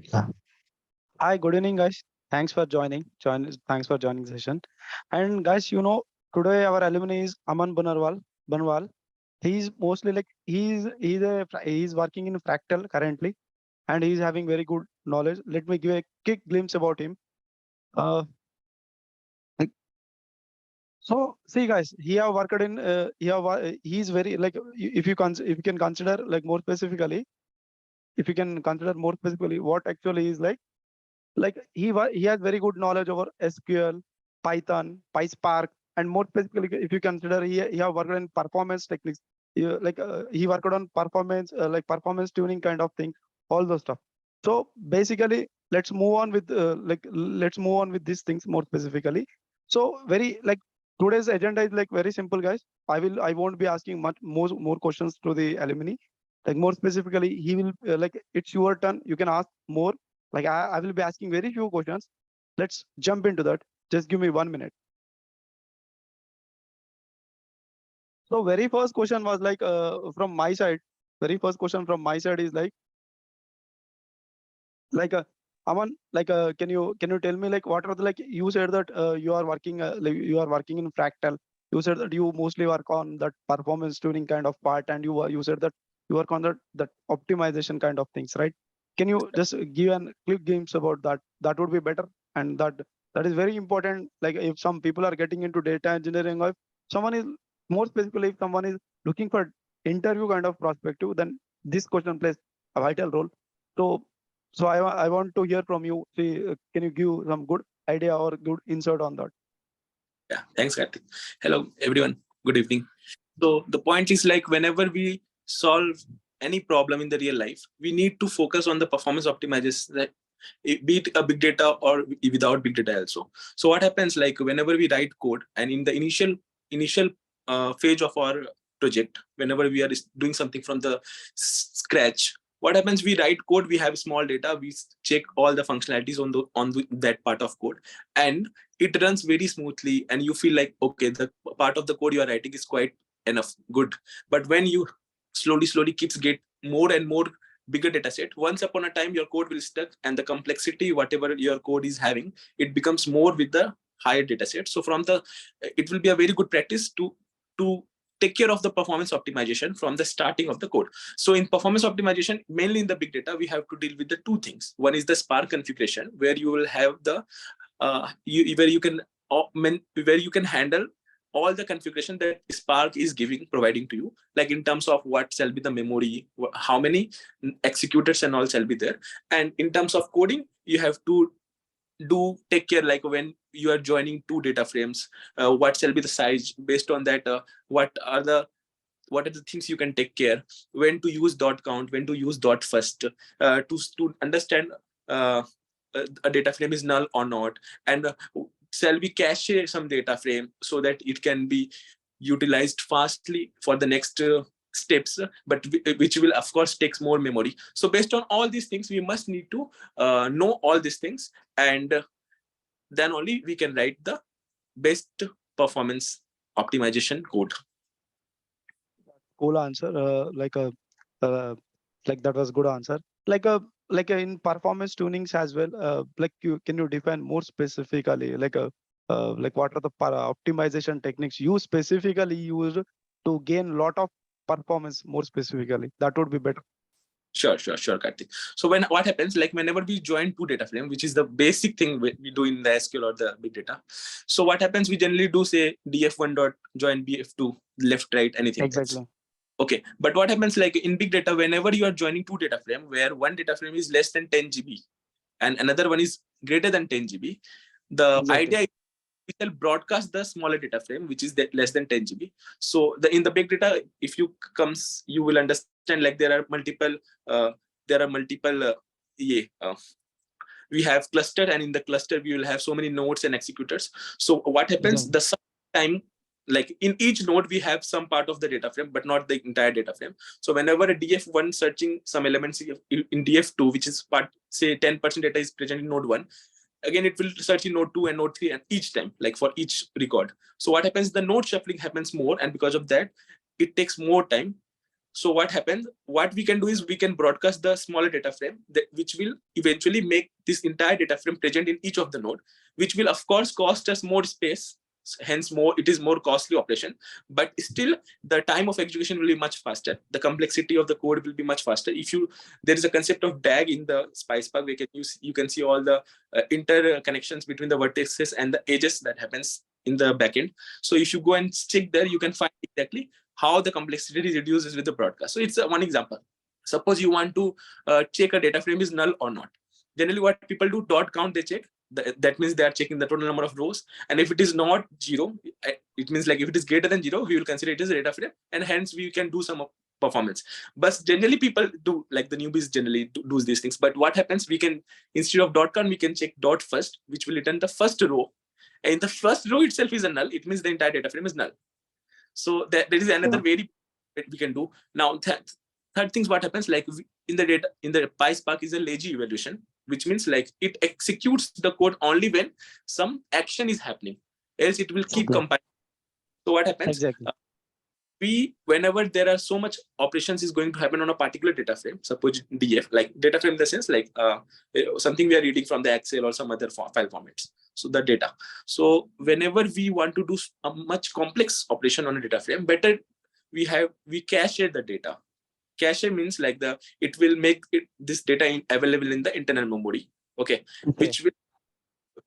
Yeah. Hi, good evening, guys. Thanks for joining. Thanks for joining the session. And guys, today our alumni is Aman Banwal. He's mostly like he's working in Fractal currently, and he's having very good knowledge. Let me give a quick glimpse about him. Uh, like, so see, guys, he have worked in he's very like if you can consider like more specifically, if you can consider more specifically what actually is like he has very good knowledge over SQL, Python, PySpark, and more specifically, if you consider he have worked in performance techniques, he worked on performance like performance tuning kind of thing, all those stuff. So basically, let's move on with these things more specifically. So very like today's agenda is like very simple, guys. I won't be asking much more questions to the alumni. Like more specifically, he will like it's your turn. You can ask more like I will be asking very few questions. Let's jump into that. Just give me 1 minute. So very first question was like from my side. Very first question from my side is like Aman, like can you tell me like what are the like you said that you are working in Fractal. You said that you mostly work on that performance tuning kind of part, and you said that you work on that optimization kind of things, right? Can you just give an quick glimpse about that? That would be better, and that is very important. Like if some people are getting into data engineering, or if someone is more specifically, if someone is looking for interview kind of perspective, then this question plays a vital role. So I want to hear from you. See, can you give some good idea or good insight on that? Yeah, thanks, Karthik. Hello, everyone. Good evening. So the point is like whenever we solve any problem in the real life, we need to focus on the performance optimizers that be it a big data or without big data also. So what happens like whenever we write code and in the initial phase of our project, whenever we are doing something from the scratch, what happens, we write code, we have small data, we check all the functionalities on that part of code, and it runs very smoothly, and you feel like okay, the part of the code you are writing is quite enough good. But when you slowly keeps get more and more bigger data set, once upon a time your code will stuck, and the complexity whatever your code is having, it becomes more with the higher data set. So from the it will be a very good practice to take care of the performance optimization from the starting of the code. So in performance optimization, mainly in the big data, we have to deal with the two things. One is the Spark configuration, where you will have the where you can handle all the configuration that Spark is providing to you, like in terms of what shall be the memory, how many executors and all shall be there. And in terms of coding, you have to take care, like when you are joining two data frames, what shall be the size. Based on that, what are the things you can take care, when to use dot count, when to use dot first, to understand a data frame is null or not, and shall we cache some data frame so that it can be utilized fastly for the next steps, but which will of course takes more memory. So based on all these things, we must need to know all these things, and then only we can write the best performance optimization code. Cool answer. Uh, like that was good answer. In performance tunings as well. Like can you define more specifically like what are the optimization techniques you specifically use to gain lot of performance more specifically? That would be better. Sure, Karthik. So what happens, like whenever we join two data frame, which is the basic thing we do in the SQL or the big data. So what happens, we generally do say df1 dot join bf2, left, right, anything Exactly. else. Okay, but what happens like in big data, whenever you are joining two data frame where one data frame is less than 10 GB and another one is greater than 10 GB, the idea is we shall broadcast the smaller data frame, which is that less than 10 GB. So in the big data, if you comes, you will understand like there are multiple, yeah, we have cluster, and in the cluster we will have so many nodes and executors. So what happens, the time, like in each node we have some part of the data frame but not the entire data frame. So whenever a df1 searching some elements in df2, which is part, say 10% data is present in node 1, again it will search in node 2 and node 3, and each time, like for each record. So what happens, the node shuffling happens more, and because of that it takes more time. So what happens, what we can do is we can broadcast the smaller data frame which will eventually make this entire data frame present in each of the node, which will of course cost us more space, hence more, it is more costly operation, but still the time of execution will be much faster, the complexity of the code will be much faster. If you, there is a concept of DAG in the SpicePark, we can use, you can see all the interconnections between the vertices and the edges that happens in the backend. So if you go and check there, you can find exactly how the complexity reduces with the broadcast. So it's one example. Suppose you want to check a data frame is null or not. Generally, what people do, dot count they check. That means they are checking the total number of rows. And if it is not 0, it means like if it is greater than 0, we will consider it as a data frame, and hence we can do some performance. But generally, people do, like the newbies generally do these things. But what happens? We can, instead of dot count, we can check dot first, which will return the first row. And the first row itself is a null. It means the entire data frame is null. So there is another way we can do. Now, third things, what happens, like in the data, in the PySpark is a lazy evaluation, which means like it executes the code only when some action is happening, else it will keep compiling. So what happens? Exactly. We, whenever there are so much operations is going to happen on a particular data frame, suppose DF, like data frame in the sense like something we are reading from the Excel or some other file formats. So the data. So whenever we want to do a much complex operation on a data frame, better we cache the data. Cache means like it will make this data available in the internal memory. Okay. Which will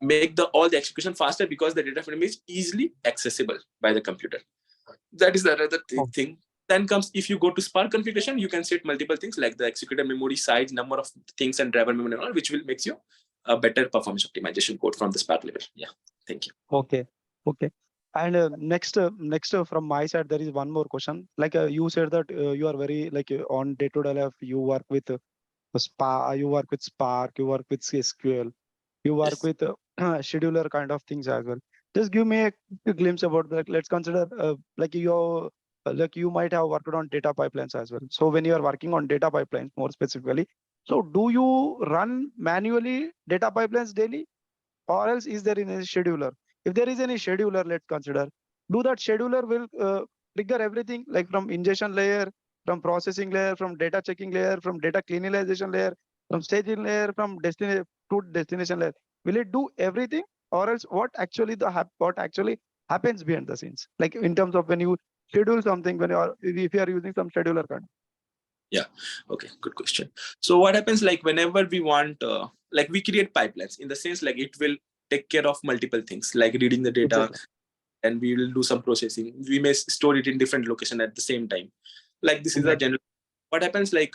make all the execution faster because the data frame is easily accessible by the computer. That is the other thing. Then comes, if you go to Spark configuration, you can set multiple things like the executor memory size, number of things, and driver memory, and all, which will makes you a better performance optimization code from the Spark level. Yeah, thank you. Okay. And next from my side, there is one more question. Like you said that you are very like on day-to-day life, you work with Spark, you work with Spark, you work with SQL, you work Yes. with scheduler kind of things as well. Just give me a glimpse about that. Let's consider like you might have worked on data pipelines as well. So when you are working on data pipelines more specifically, so do you run manually data pipelines daily, or else is there any scheduler? If there is any scheduler, let's consider, do that scheduler will trigger everything like from ingestion layer, from processing layer, from data checking layer, from data cleanalization layer, from staging layer, from destination layer. Will it do everything, or else what actually what actually happens behind the scenes? Like in terms of when you schedule something, when you are, if you are using some scheduler kind. Yeah. Okay. Good question. So what happens, like whenever we want, like we create pipelines in the sense like it will take care of multiple things, like reading the data, Exactly. and we will do some processing. We may store it in different location at the same time. Like this is a Exactly. general. What happens, like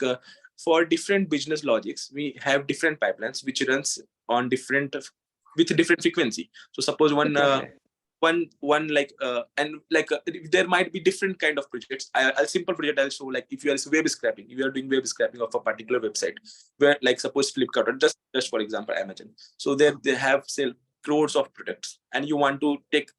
for different business logics, we have different pipelines which runs on different with different frequency. So suppose Exactly. one like and like there might be different kind of projects. A simple project I'll show, like if you are web scraping, if you are doing web scraping of a particular website, where like suppose Flipkart, or just for example Amazon. So there they have sell crores of products, and you want to take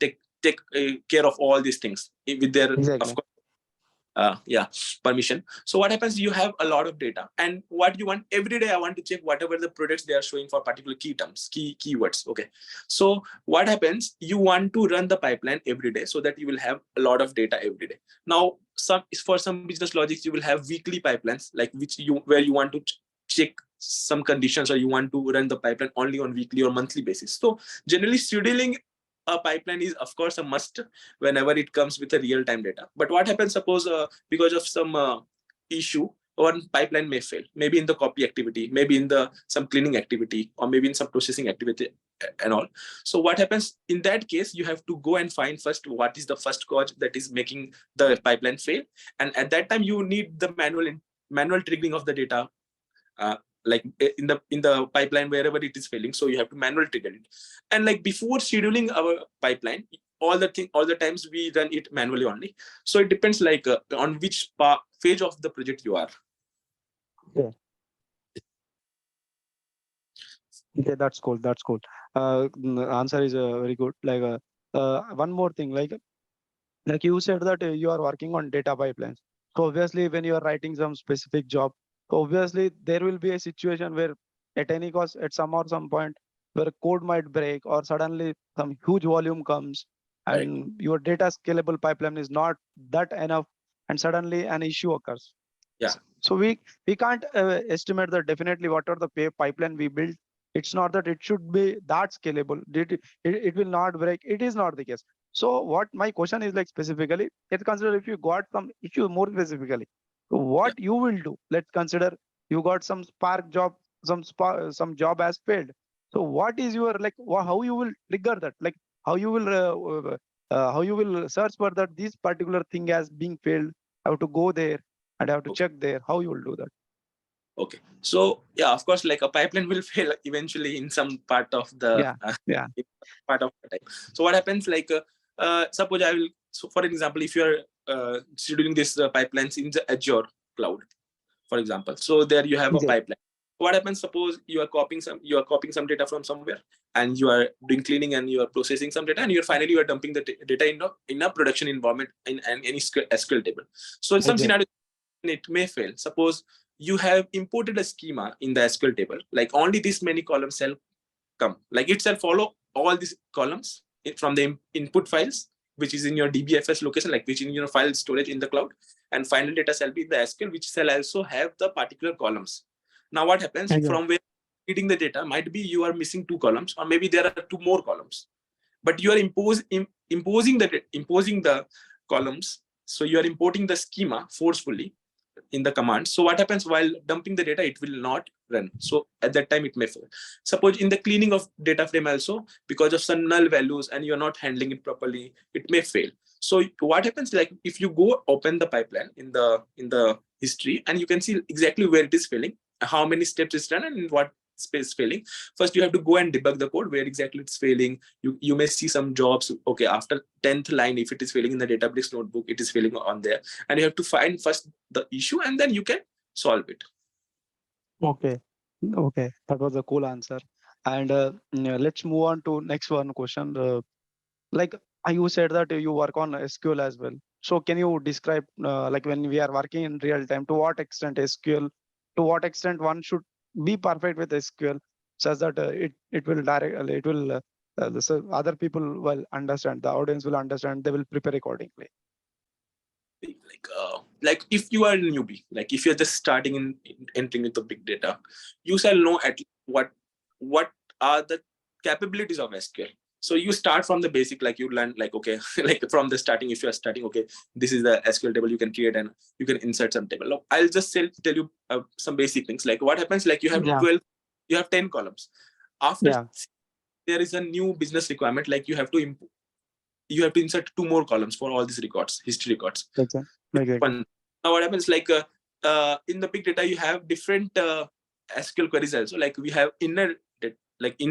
care of all these things with their, of Exactly. course, permission. So what happens, you have a lot of data, and what you want, every day I want to check whatever the products they are showing for particular key terms, keywords. Okay, so what happens, you want to run the pipeline every day so that you will have a lot of data every day. Now for some business logics you will have weekly pipelines, like where you want to check some conditions, or you want to run the pipeline only on weekly or monthly basis. So generally scheduling a pipeline is of course a must whenever it comes with a real-time data. But what happens, suppose because of some issue, one pipeline may fail, maybe in the copy activity, maybe in the some cleaning activity, or maybe in some processing activity and all. So what happens in that case, you have to go and find first what is the first cause that is making the pipeline fail, and at that time you need the manual triggering of the data, uh, like in the pipeline wherever it is failing. So you have to manually trigger it. And like before scheduling our pipeline, all the times we run it manually only. So it depends like on which phase of the project you are. Yeah. Okay, that's cool. That's cool. Answer is very good. Like one more thing, like you said that you are working on data pipelines. So obviously, when you are writing some specific job, so obviously there will be a situation where at any cost, at some or some point, where code might break, or suddenly some huge volume comes, Correct. and your data scalable pipeline is not that enough, and suddenly an issue occurs. Yeah. So we can't estimate that definitely whatever the pipeline we build, it's not that it should be that scalable. It will not break. It is not the case. So what my question is like specifically, let's consider if you got some issue more specifically, so Yeah. what you will do? Let's consider you got some Spark job, some job has failed. So what is your like how you will trigger that? Like how you will how you will search for that this particular thing has been failed. How to go there and have to Okay. check there how you will do that. Okay. So yeah, of course, like a pipeline will fail eventually in some part of the Yeah, yeah, in part of the time. So what happens? Like, suppose I will. So for example, if you are scheduling these pipelines in the Azure cloud, for example, so there you have a okay, pipeline. What happens? Suppose you are copying some data from somewhere, and you are doing cleaning and you are processing some data, and you are dumping the data in a production environment in any SQL table. So in some okay, scenario it may fail. Suppose you have imported a schema in the SQL table, like only this many columns shall come. Like it shall follow all these columns from the input files, which is in your DBFS location, like which in your file storage in the cloud, and final data shall be the SQL, which shall also have the particular columns. Now, what happens okay, from where reading the data might be you are missing two columns, or maybe there are two more columns, but you are imposing the columns. So you are importing the schema forcefully in the command. So what happens while dumping the data, it will not run. So at that time it may fail. Suppose in the cleaning of data frame also, because of some null values and you're not handling it properly, it may fail. So what happens, like if you go open the pipeline in the history, and you can see exactly where it is failing, how many steps it's done, and in what space failing. First you have to go and debug the code where exactly it's failing. You may see some jobs, okay, after 10th line, if it is failing in the database notebook, it is failing on there, and you have to find first the issue and then you can solve it. okay, okay. That was a cool answer. And yeah, let's move on to next one question. Like you said that you work on SQL as well. So can you describe like when we are working in real time, to what extent SQL, to what extent one should be perfect with SQL, such that it will direct it will so other people will understand, the audience will understand, they will prepare accordingly. Like if you are a newbie, like if you're just starting in entering into big data, you shall know at what are the capabilities of SQL. So you start from the basic, like you learn, like okay, like from the starting, if you are starting, okay, this is the SQL table you can create and you can insert some table. Look, I'll just tell you some basic things. Like what happens, like you have Yeah, 12, you have 10 columns. After yeah, there is a new business requirement, like you have to insert two more columns for all these records, history records. exactly, exactly. One. Now what happens, like in the big data you have different SQL queries also. Like we have inner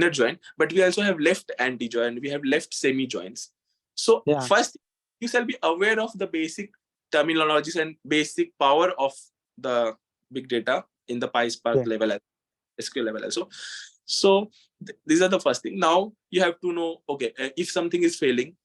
join, but we also have left anti join, we have left semi joins. So Yeah, first you shall be aware of the basic terminologies and basic power of the big data in the PySpark okay, level, SQL level also. So these are the first thing. Now you have to know, okay, if something is failing,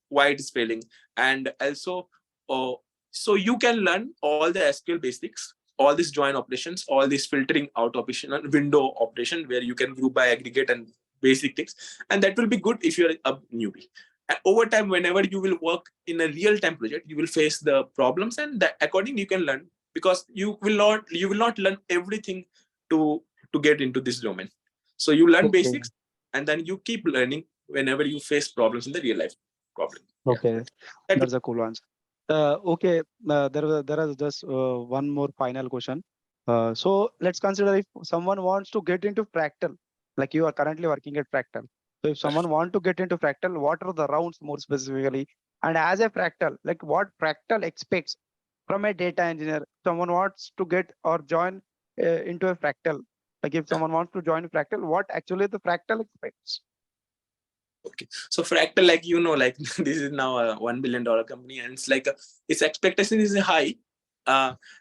why it is failing, and also uh, so you can learn all the SQL basics, all these join operations, all these filtering out operation and window operation where you can group by aggregate and basic things, and that will be good if you're a newbie. And over time, whenever you will work in a real time project, you will face the problems, and that accordingly you can learn, because you will not learn everything to to get into this domain. So you learn okay, basics, and then you keep learning whenever you face problems in the real life problem. Yeah. okay. That That's a cool answer. Okay, there is just one more final question. So let's consider if someone wants to get into fractal, like you are currently working at fractal. So if correct. someone want to get into fractal, what are the rounds more specifically? And as a fractal, like what fractal expects from a data engineer? Someone wants to get or join into a fractal. Like if Yeah. someone wants to join fractal, what actually the fractal expects? Okay. So Fractal, like like this is now a $1 billion company, and it's like its expectation is high.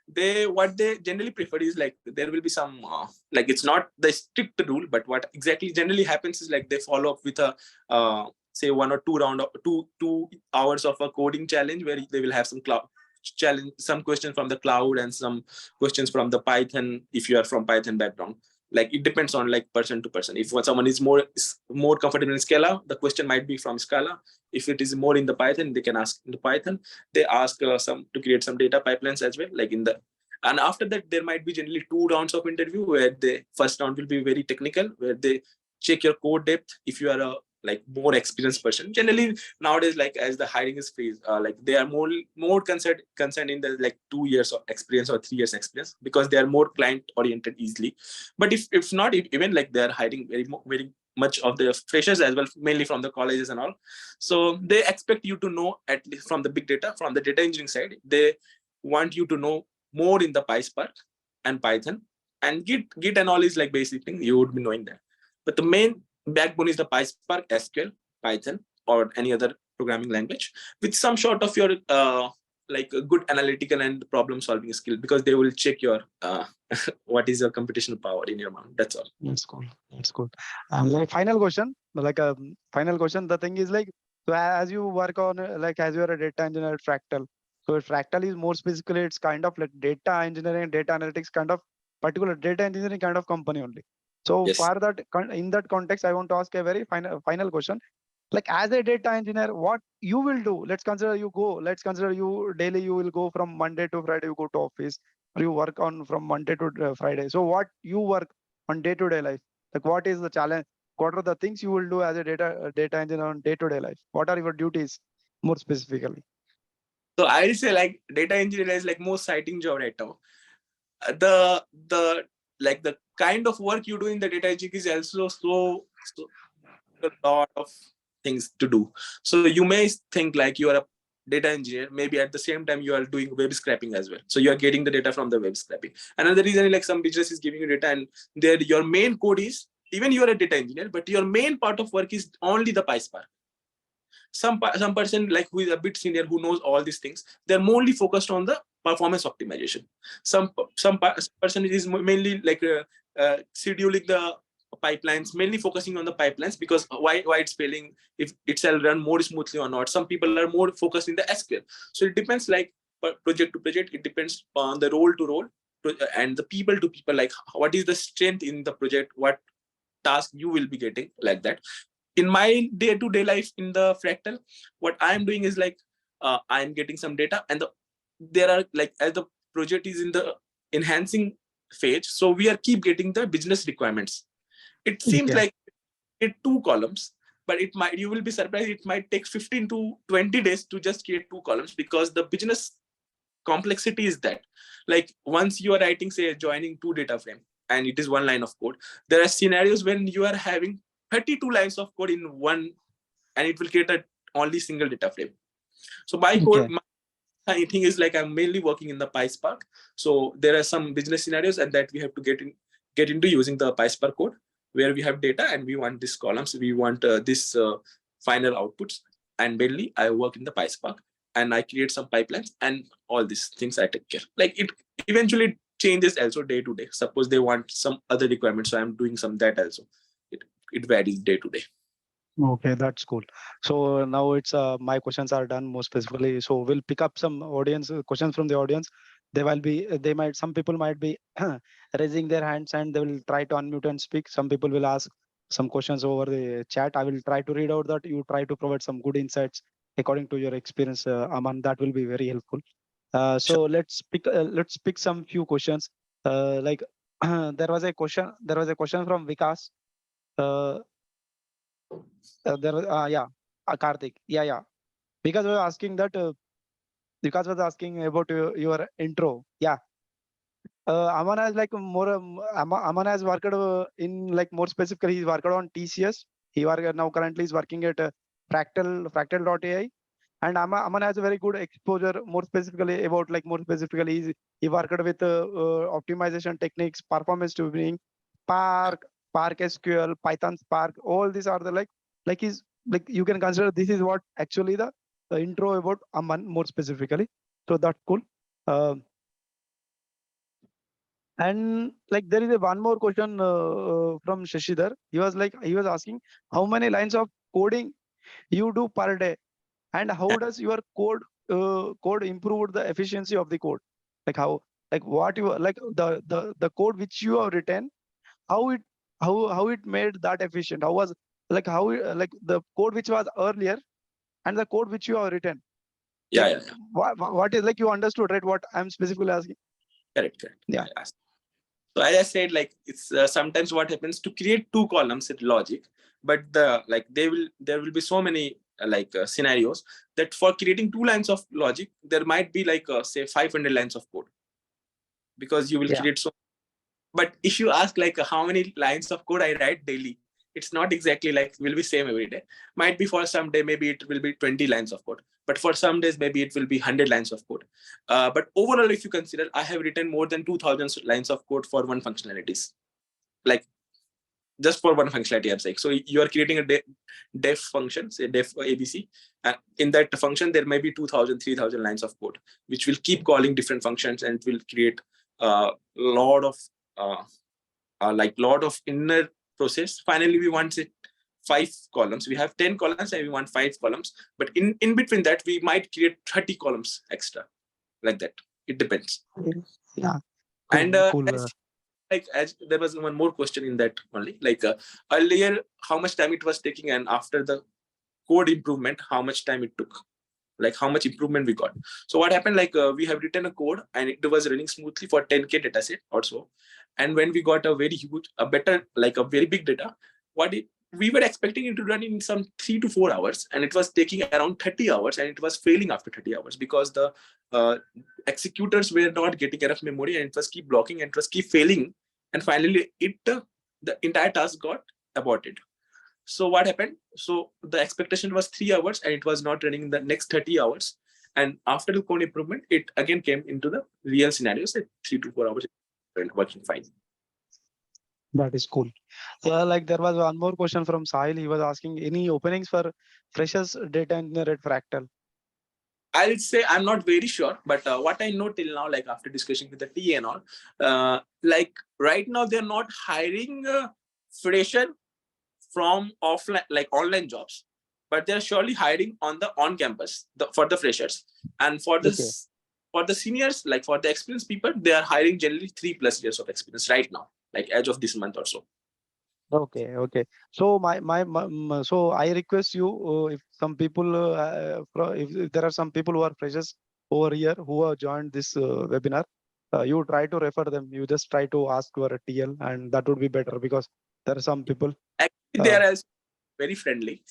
They what they generally prefer is like there will be some like it's not the strict rule, but what exactly generally happens is like they follow up with a say 1 or 2 round of 2 hours of a coding challenge where they will have some cloud challenge, some questions from the cloud and some questions from the Python if you are from Python background. Like it depends on like person to person. If someone is more comfortable in Scala, the question might be from Scala. If it is more in the Python, they can ask in the Python. They ask some to create some data pipelines as well, like in the And after that, there might be generally 2 rounds of interview, where the first round will be very technical, where they check your code depth. If you are a like more experienced person, generally nowadays, like as the hiring is free, like they are more concerned in the like 2 years of experience or 3 years experience, because they are more client oriented easily. But if not, even like they are hiring very much of the freshers as well, mainly from the colleges and all. So they expect you to know, at least from the big data, from the data engineering side, they want you to know more in the PySpark and Python. And Git and all is like basic thing, you would be knowing that. But the main backbone is the PySpark, SQL, Python, or any other programming language, with some sort of your like a good analytical and problem solving skill, because they will check your what is your computational power in your mind. That's all. That's cool. That's cool. And like final question, like a final question. The thing is like, so as you work on like as you are a data engineer at Fractal, so Fractal is more specifically it's kind of like data engineering, data analytics kind of particular data engineering kind of company only. So Yes. for that, in that context, I want to ask a very final question. Like as a data engineer, what you will do? Let's consider you go. Let's consider you daily. You will go from Monday to Friday. You go to office, or you work on from Monday to Friday. So what you work on day-to-day life? Like what is the challenge? What are the things you will do as a data engineer on day-to-day life? What are your duties more specifically? So I will say like data engineer is like most exciting job right now. The like the kind of work you do in the data engineering is also so a lot of things to do. So you may think like you are a data engineer, maybe at the same time you are doing web scraping as well. So you are getting the data from the web scraping. Another reason is like some business is giving you data, and there your main code is, even you are a data engineer, but your main part of work is only the PySpark. Some person like who is a bit senior, who knows all these things, they're mainly focused on the performance optimization. Some person is mainly like scheduling the pipelines, mainly focusing on the pipelines, because why it's failing, if it'll run more smoothly or not. Some people are more focused in the SQL. So it depends, like project to project, it depends on the role to role, and the people to people, like what is the strength in the project, what task you will be getting, like that. In my day-to-day life in the Fractal, what I'm doing is like I'm getting some data, and there are like, as the project is in the enhancing phase, so we are keep getting the business requirements. It seems Yeah. like it 2 columns, but it might, you will be surprised, it might take 15 to 20 days to just create 2 columns, because the business complexity is that, like once you are writing, say, joining 2 data frame, and it is 1 line of code, there are scenarios when you are having 32 lines of code in one, and it will create a only single data frame. So my code, Okay. I think is like I'm mainly working in the PySpark. So there are some business scenarios, and that we have to get into using the PySpark code, where we have data and we want these columns, we want this final outputs, and mainly I work in the PySpark, and I create some pipelines, and all these things I take care. Like it eventually changes also day to day. Suppose they want some other requirements, so I'm doing some that also. It it varies day to day. Okay, that's cool. So now it's my questions are done more specifically. So we'll pick up some audience questions from the audience. They will be they might some people might be raising their hands and they will try to unmute and speak. Some people will ask some questions over the chat. I will try to read out that. You try to provide some good insights according to your experience, Aman. That will be very helpful. Sure. So let's pick some few questions. Like there was a question from Vikas. Uh, there was yeah, Karthik. Yeah. Because we were asking that. Vikas was asking about your intro. Yeah. Aman has like more. Aman has worked in like more specifically. He's worked on TCS. He work now currently is working at Fractal.ai. And Aman has a very good exposure more specifically about like more specifically he worked with optimization techniques, performance tuning, Spark, Spark SQL, Python Spark. All these are the like he's like you can consider this is what actually the intro about Aman more specifically. So that's cool. Uh, and like there is a one more question from Shashidhar. He was asking how many lines of coding you do per day, and how does your code improve the efficiency of the code? Like how like what you like the code which you have written, how it how it made that efficient? How was like how like the code which was earlier and the code which you have written? Yeah, Like yeah, yeah. what is like you understood right? What I'm specifically asking. Correct. Yeah. So as I said, like it's sometimes what happens to create two columns in logic, but there will be so many scenarios that for creating two lines of logic, there might be say 500 lines of code, because you will create so. But if you ask how many lines of code I write daily, it's not exactly will be same every day. Might be for some day, maybe it will be 20 lines of code. But for some days, maybe it will be 100 lines of code. But overall, if you consider, I have written more than 2,000 lines of code for one functionalities. Like just for one functionality, I'm saying. So you are creating a def function, say def ABC. In that function, there may be 2,000, 3,000 lines of code, which will keep calling different functions, and it will create a lot of inner process. Finally, we want it 5 columns. We have 10 columns and we want 5 columns. But in between that, we might create 30 columns extra, like that. It depends. Yeah. Cool, and as there was one more question in that only. Earlier, how much time it was taking, and after the code improvement, how much time it took. How much improvement we got. So what happened, we have written a code and it was running smoothly for 10K dataset or so. And when we got a very huge, a very big data, we were expecting it to run in some 3 to 4 hours, and it was taking around 30 hours, and it was failing after 30 hours because the executors were not getting enough memory, and it was keep blocking and it was keep failing. And finally, the entire task got aborted. So what happened? So the expectation was 3 hours, and it was not running in the next 30 hours. And after the code improvement, it again came into the real scenarios at 3 to 4 hours working fine. That is cool. There was one more question from Sahil. He was asking any openings for freshers data engineer at Fractal. I'll say I'm not very sure, but what I know till now, after discussing with the TA and all, right now they're not hiring fresher from offline, online jobs, but they're surely hiring on campus for the freshers. And for this, for the seniors, for the experienced people, they are hiring generally 3+ years of experience right now, as of this month or so. Okay. So so I request you, if some people, if there are some people who are freshers over here who have joined this webinar, you try to refer them. You just try to ask for a TL, and that would be better because there are some people. Actually, they are very friendly.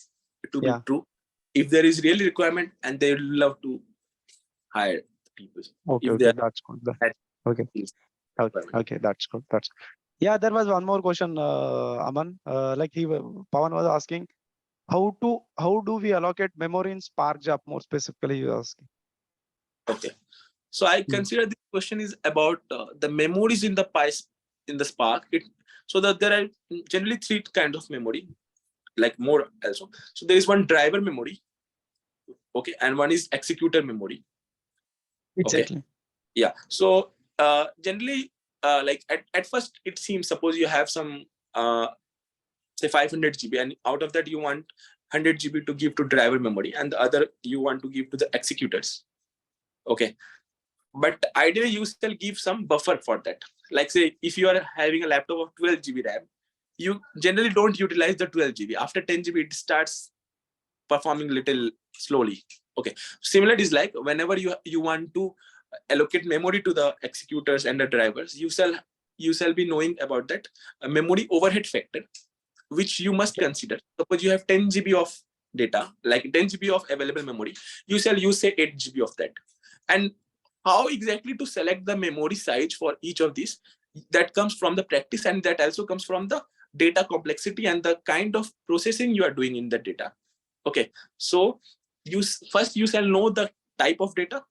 To be true, if there is really requirement, and they love to hire people. Okay, that's good. Okay, that's good. Yeah, there was one more question, Aman. Pawan was asking, how do we allocate memory in Spark job more specifically? You asking. Okay, so I consider this question is about the memories in the Spark. So that there are generally 3 kinds of memory, more also. So there is one driver memory, okay, and one is executor memory. Exactly. Okay. Yeah. So generally, at first it seems, suppose you have some say 500 GB, and out of that you want 100 GB to give to driver memory, and the other you want to give to the executors. Okay. But ideally you shall give some buffer for that. Say if you are having a laptop of 12 GB RAM, you generally don't utilize the 12 GB. After 10 GB, it starts performing little slowly. Okay. Similar is whenever you want to allocate memory to the executors and the drivers, you shall be knowing about that memory overhead factor, which you must consider. Suppose you have 10 GB of data, 10 GB of available memory, you shall use say 8 GB of that. And how exactly to select the memory size for each of these, that comes from the practice, and that also comes from the data complexity and the kind of processing you are doing in the data. Okay, so you shall know the type of data,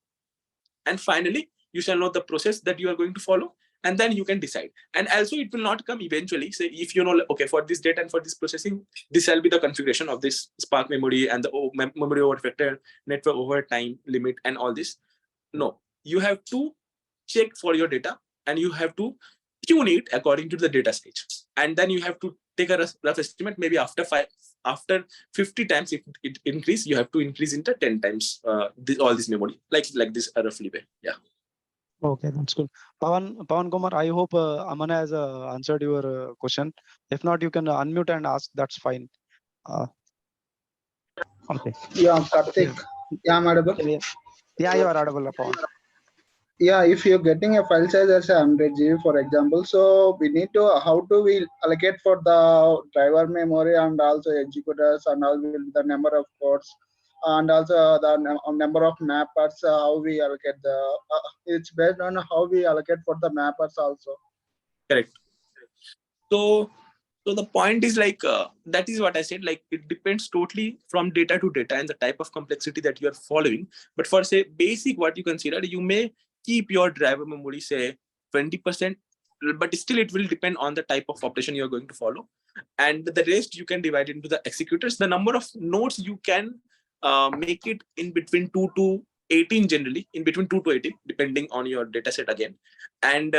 and finally you shall know the process that you are going to follow, and then you can decide. And also it will not come eventually. Say if you know, okay, for this data and for this processing, this shall be the configuration of this Spark memory and the memory over factor, network over time limit, and all this. No, you have to check for your data, and you have to tune it according to the data stage, and then you have to take a rough estimate. Maybe after 50 times, if it increase, you have to increase into 10 times all this memory, like this roughly way. Yeah. Okay, that's cool. Pawan Kumar, I hope Aman has answered your question. If not, you can unmute and ask. That's fine. Okay. Yeah, Karthik. Yeah, I'm audible. Yeah, you are audible, Pawan. Yeah, if you're getting a file size as a 100 GB, for example, so we need to how do we allocate for the driver memory and also executors and all will the number of codes and also the number of mappers, how we allocate the it's based on how we allocate for the mappers also. Correct. So so the point is like that is what I said. Like it depends totally from data to data and the type of complexity that you are following. But for say basic, what you consider, you may keep your driver memory say 20%, but still it will depend on the type of operation you are going to follow, and the rest you can divide into the executors. The number of nodes you can make it in between 2 to 18, generally in between 2 to 18 depending on your data set again. And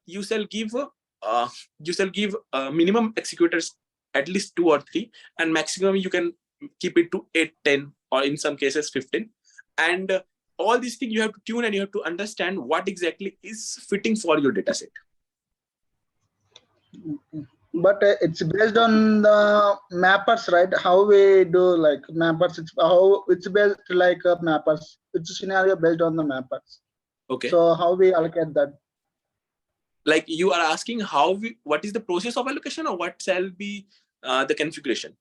you shall give uh, minimum executors at least 2 or 3, and maximum you can keep it to 8, 10, or in some cases 15. And all these things you have to tune and you have to understand what exactly is fitting for your data set. But it's based on the mappers, right? How we do like mappers, it's how it's based like mappers. It's a scenario based on the mappers. Okay. So how we allocate that? Like you are asking what is the process of allocation, or what shall be the configuration?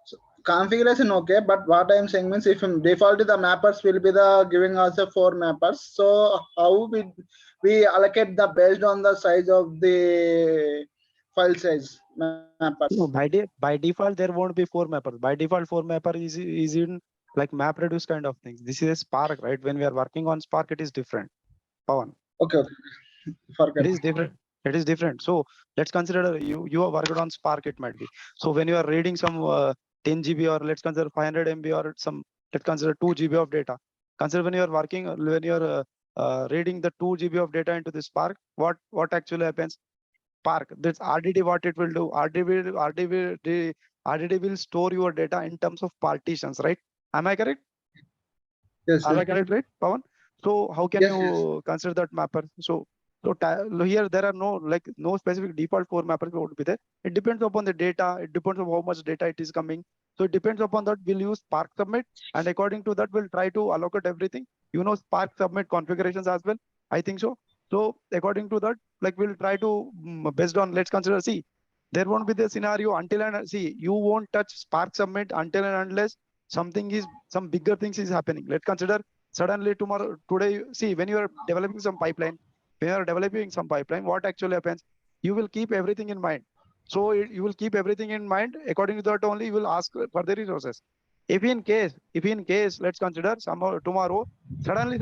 So configuration okay, but what I am saying means if default the mappers will be the giving us a 4 mappers. So how we allocate the based on the size of the file size mappers. No, by default there won't be 4 mappers. By default 4 mapper is in like map reduce kind of things. This is a Spark, right? When we are working on Spark, it is different. Pawan, Okay, forget. it is different. It is different. So let's consider you are working on Spark. It might be. So when you are reading some 10 GB, or let's consider 500 MB, or some, let's consider 2 GB of data. Consider when you are working, when you are reading the 2 GB of data into the Spark, what actually happens? Spark, this RDD, what it will do, RDD will store your data in terms of partitions, right? Am I correct? Yes, Am yes, I correct, right, Pawan? So how can yes, yes. you consider that mapper? Here there are no specific default 4 mappers would be there. It depends upon the data. It depends on how much data it is coming. So it depends upon that. We'll use Spark Submit, and according to that, we'll try to allocate everything. Spark Submit configurations as well. I think so. So according to that, like we'll try to based on, let's consider. See, there won't be the scenario until and see, you won't touch Spark Submit until and unless some bigger things is happening. Let's consider suddenly tomorrow, today, see, when you are developing some pipeline, what actually happens? You will keep everything in mind. So you will keep everything in mind. According to that only, you will ask for the resources. If in case, let's consider somehow tomorrow, suddenly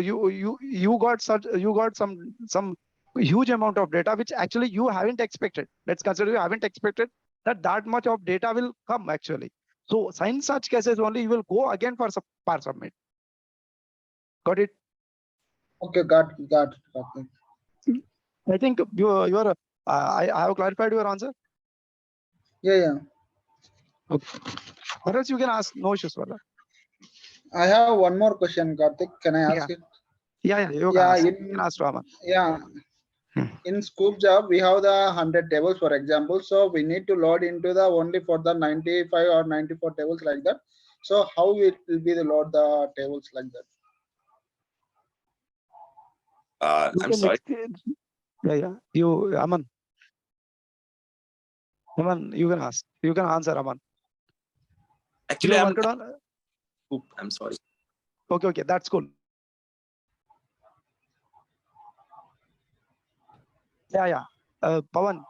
you got some huge amount of data which actually you haven't expected. Let's consider you haven't expected that much of data will come actually. So in such cases only you will go again for Spark Submit. Got it? Okay, got it. I think I have clarified your answer. Yeah, yeah. Okay. Or else you can ask, no issues for that. I have one more question, Karthik. Can I Yeah. ask it? Yeah, you can Yeah, ask. You can ask Raman. yeah. Hmm. In Scoop job, we have the 100 tables, for example. So we need to load into the only for the 95 or 94 tables like that. So how it will be the load the tables like that? You I'm can sorry. yeah. Aman, you can ask. You can answer, Aman. You Actually, have worked on. I'm sorry. Okay, that's cool. Yeah. Pawan.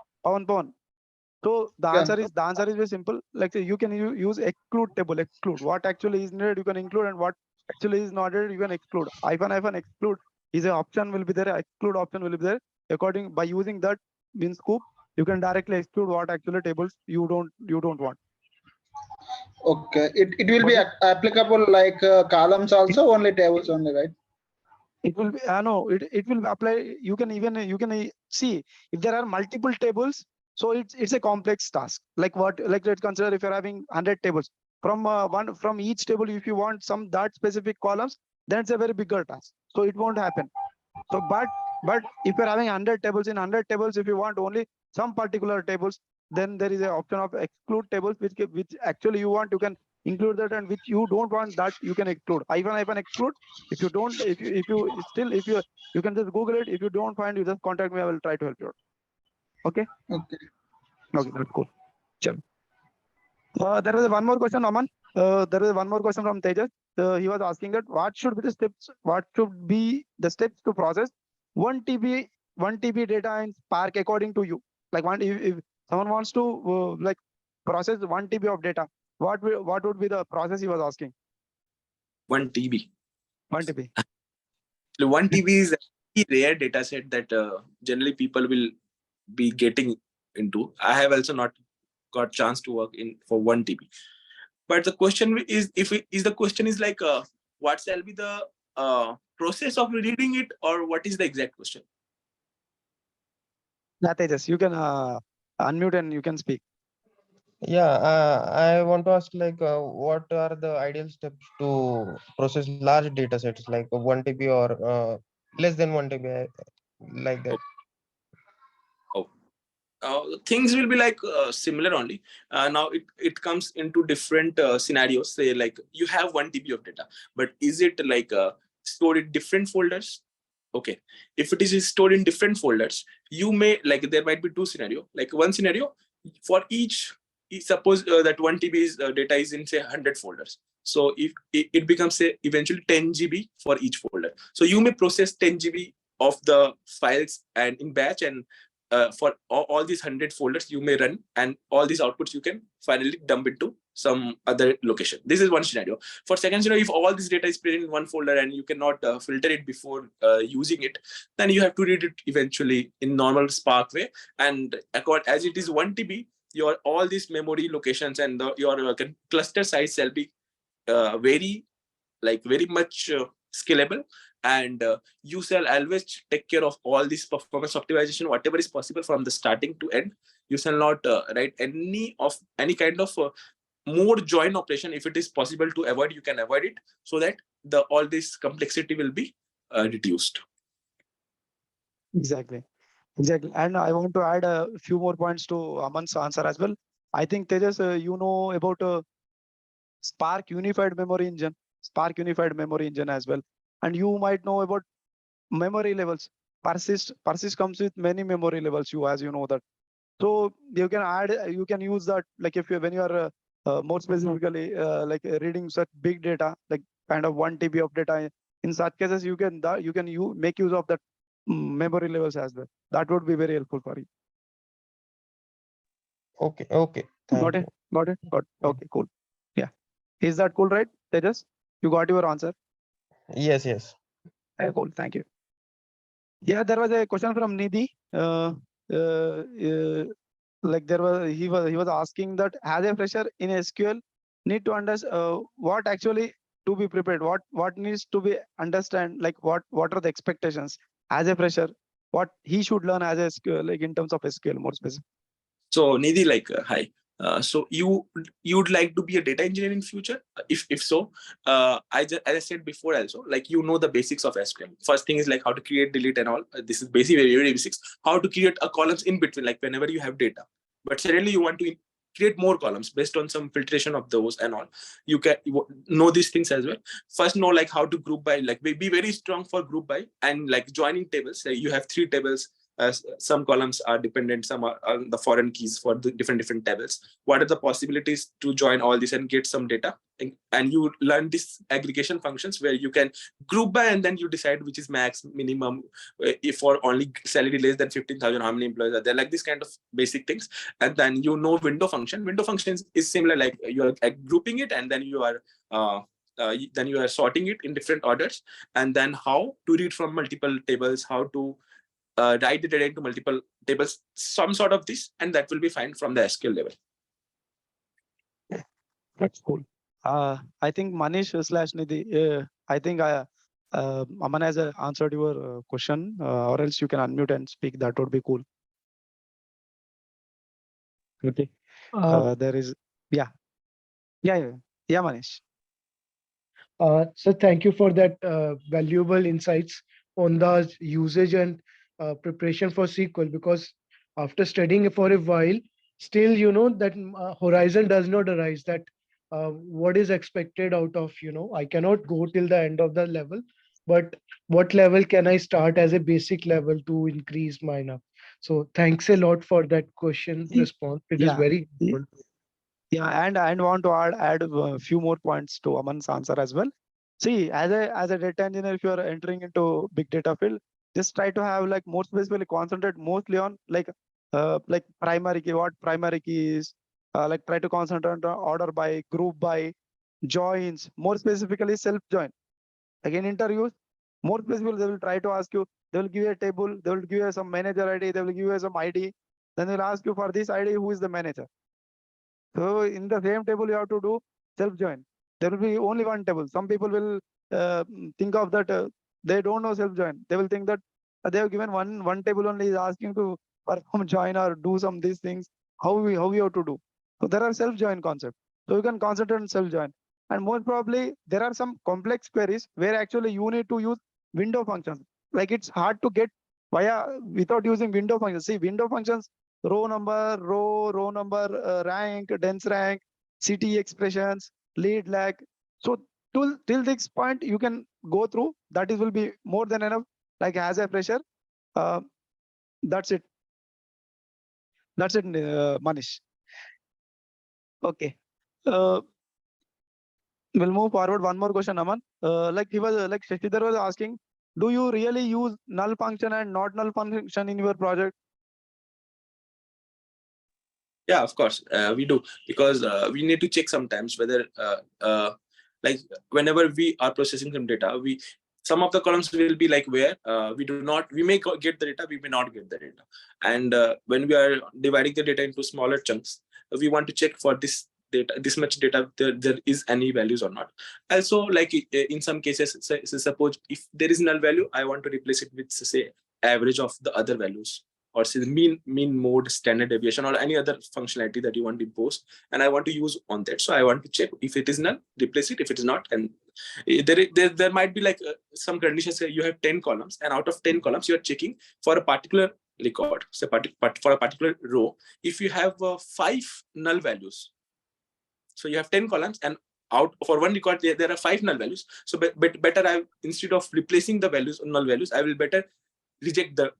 So the Yeah. answer is very simple. Like you can use exclude table. Exclude what actually is needed. You can include, and what actually is not needed. You can exclude. Hyphen exclude is an option will be there. Exclude option will be there. According by using that in scoop, you can directly exclude what actually tables you don't want. Okay. It will be Got it? applicable like columns also, only tables only, right? It will be no. It will apply. You can see if there are multiple tables. So it's a complex task. Like what? Like let's consider if you're having 100 tables from each table. If you want some that specific columns, then it's a very bigger task. So it won't happen. So but if you're having 100 tables, in 100 tables, if you want only some particular tables, then there is an option of exclude tables which actually you want. You can include that, and which you don't want, that you can exclude. I can exclude. If you don't, if you still, if you can just Google it. If you don't find, you just contact me. I will try to help you out. Okay. Okay. Okay, that's cool. Sure. There was one more question, Aman. There is one more question from Tejas. He was asking that what should be the steps? What should be the steps to process 1 TB data in Spark according to you? Like if someone wants to like process 1 TB of data, what would be the process he was asking? 1 TB. 1 TB. 1 TB is a very rare data set that generally people will be getting into. I have also not got chance to work in for 1 TB. But the question is, the question is like, what shall be the process of reading it, or what is the exact question? Yeah, Tejas, you can unmute and you can speak. Yeah, I want to ask like what are the ideal steps to process large data sets like 1 TB or less than 1 TB, like that? Oh, things will be like similar only. Now it comes into different scenarios. Say like you have 1 TB of data, but is it like stored in different folders? Okay, if it is stored in different folders, you may like there might be two scenario. Like one scenario for each. Suppose that 1 TB is, data is in say 100 folders. So if it becomes say eventually 10 GB for each folder. So you may process 10 GB of the files and in batch, and for all these 100 folders you may run, and all these outputs you can finally dump into some other location. This is one scenario. For second scenario, if all this data is present in one folder and you cannot filter it before using it, then you have to read it eventually in normal Spark way. And as it is 1 TB, your all these memory locations and your cluster size shall be very much scalable, and you shall always take care of all this performance optimization, whatever is possible from the starting to end. You shall not write any kind of more join operation. If it is possible to avoid, you can avoid it, so that the all this complexity will be reduced. Exactly. Exactly. And I want to add a few more points to Aman's answer as well. I think Tejas, you know about Spark Unified Memory Engine, Spark Unified Memory Engine as well. And you might know about memory levels. Persist comes with many memory levels, you as you know that. So you can add, you can use that, like if you when you are more specifically like reading such big data, like kind of 1 TB of data. In such cases, you can make use of that memory levels as well. That would be very helpful for you. Okay, okay, Got thank it? you. Got it? Got it. Yeah. Okay, cool. Yeah. Is that cool, right, Tejas? You got your answer? Yes, yes. Cool. Thank you. Yeah, there was a question from Nidhi. Like he was asking that as a fresher in SQL, need to understand what actually to be prepared, what needs to be understand, like what are the expectations as a fresher, what he should learn as a SQL, like in terms of SQL more specific. So Nidhi, like hi. So you'd like to be a data engineer in future? If so, as I said before also, like you know the basics of SQL. First thing is like how to create, delete, and all. This is basic, very very basics. How to create a columns in between, like whenever you have data. But suddenly you want to create more columns based on some filtration of those and all. You can know these things as well. First, know like how to group by, like be very strong for group by and like joining tables. Like you have 3 tables. Some columns are dependent, some are on the foreign keys for the different tables. What are the possibilities to join all this and get some data? And you learn this aggregation functions where you can group by, and then you decide which is max, minimum, if for only salary less than 15,000, how many employees are there, like this kind of basic things. And then you know window function. Window function is similar, like you are grouping it, and then you are sorting it in different orders, and then how to read from multiple tables, how to write the data into multiple tables, some sort of this, and that will be fine from the SQL level. That's cool. I think Manish slash Nidhi, I think Aman has answered your question, or else you can unmute and speak. That would be cool. Okay. There is, yeah, yeah, Manish. So thank you for that valuable insights on the usage and preparation for SQL, because after studying for a while, still that horizon does not arise that what is expected out of, I cannot go till the end of the level, but what level can I start as a basic level to increase mine up? So thanks a lot for that question See, response. It is yeah. very y- helpful. Yeah, and I want to add a few more points to Aman's answer as well. See, as a data engineer, if you are entering into big data field, just try to have like more specifically concentrate mostly on like primary key, what primary key is, like try to concentrate on order by, group by, joins, more specifically self join. Again, interviews, more specifically, they will try to ask you, they will give you a table, they will give you some manager ID, they will give you some ID, then they'll ask you for this ID, who is the manager. So in the same table, you have to do self-join. There will be only one table. Some people will think of that they don't know self-join. They will think that they have given one table only is asking to perform join or do some these things. How we have to do. So there are self-join concepts. So you can concentrate on self-join. And most probably there are some complex queries where actually you need to use window functions. Like it's hard to get without using window functions. See, window functions row number, rank, dense rank, city expressions, lead lag. So till this point, you can go through. That is will be more than enough. Like as a fresher, uh, that's it. That's it, Manish. Okay. Uh, we'll move forward. One more question, Aman. Like he was like Shashidhar was asking, do you really use null function and not null function in your project? Yeah, of course, we do, because we need to check sometimes whether like whenever we are processing some data, we some of the columns will be like where we may get the data, we may not get the data. And when we are dividing the data into smaller chunks, we want to check for this much data, there is any values or not. Also, like in some cases, suppose if there is null value, I want to replace it with, say, average of the other values, or say the mean mode, standard deviation, or any other functionality that you want to impose, and I want to use on that. So I want to check if it is null, replace it. If it is not, and there might be like some conditions. Say you have 10 columns, and out of 10 columns, you are checking for a particular record, so for a particular row. If you have 5 null values, so you have 10 columns, and out for one record there are 5 null values. So better, I instead of replacing the values or null values, I will better reject the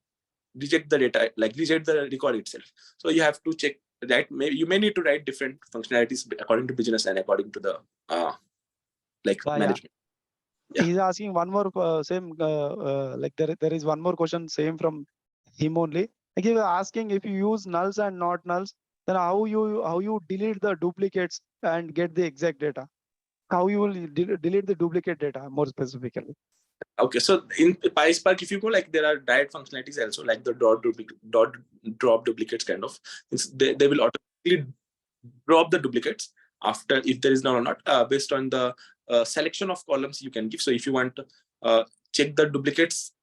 data, like reject the record itself. So you have to check that. You may need to write different functionalities according to business and according to the like Yeah. management. Yeah. He's asking one more same like there is one more question same from him only. Like he was asking if you use nulls and not nulls, then how you delete the duplicates and get the exact data? How you will delete the duplicate data more specifically? Okay, so in PySpark, if you go, like, there are direct functionalities also, like the dot drop duplicates kind of. They will automatically drop the duplicates after, if there is none or not, based on the selection of columns you can give. So if you want to check the duplicates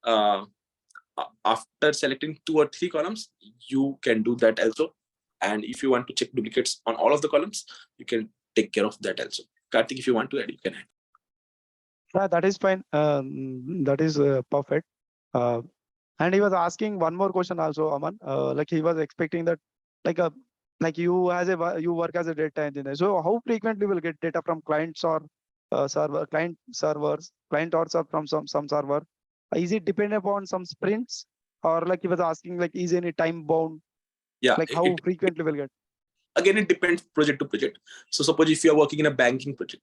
after selecting 2 or 3 columns, you can do that also. And if you want to check duplicates on all of the columns, you can take care of that also. Karthik, if you want to add, you can add. Yeah, that is fine. That is perfect. And he was asking one more question also, Aman. Like he was expecting that, like a like you work as a data engineer. So how frequently will get data from clients or client servers, client or from some server? Is it dependent upon some sprints, or like he was asking, like is any time bound? Yeah, Like how frequently will get? again, it depends project to project. So suppose if you are working in a banking project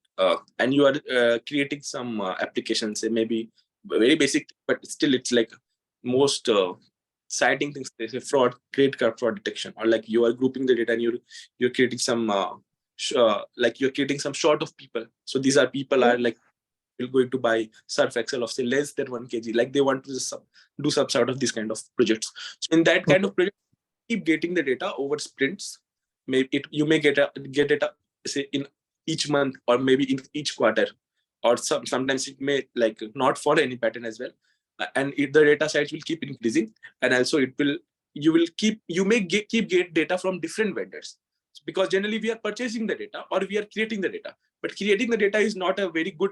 and you are creating some applications, say maybe very basic, but still it's like most citing things, they say credit card fraud detection, or like you are grouping the data and you're creating some like you're creating some short of people. So these are people are like going to buy surf excel of, say, less than 1 kg, like they want to just do some sort of this kind of projects. So in that kind Okay. of project, keep getting the data over sprints. Maybe you may get data, say, in each month, or maybe in each quarter, or sometimes it may like not follow any pattern as well. And the data size will keep increasing, and also you may keep get data from different vendors, because generally we are purchasing the data or we are creating the data, but creating the data is not a very good